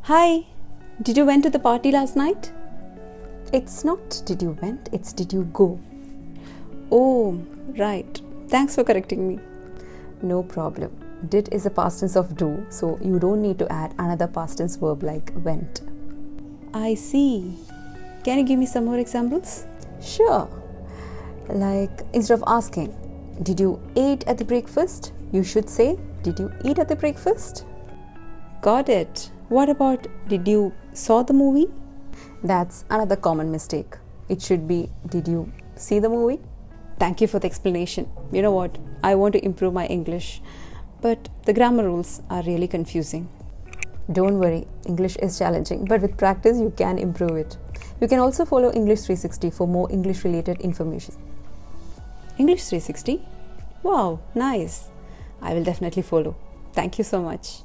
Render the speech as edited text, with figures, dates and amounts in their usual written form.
Hi, did you went to the party last night? It's not did you went, it's did you go. Oh, right. Thanks for correcting me. No problem. Did is a past tense of do, so you don't need to add another past tense verb like went. I see. Can you give me some more examples? Sure. Like instead of asking, did you eat at the breakfast? You should say, did you eat at the breakfast? Got it. What about did you saw the movie? That's another common mistake. It should be did you see the movie? Thank you for the explanation. You know what? I want to improve my English, but the grammar rules are really confusing. Don't worry, English is challenging, but with practice you can improve it. You can also follow English 360 for more English related information. English 360? Wow, nice. I will definitely follow. Thank you so much.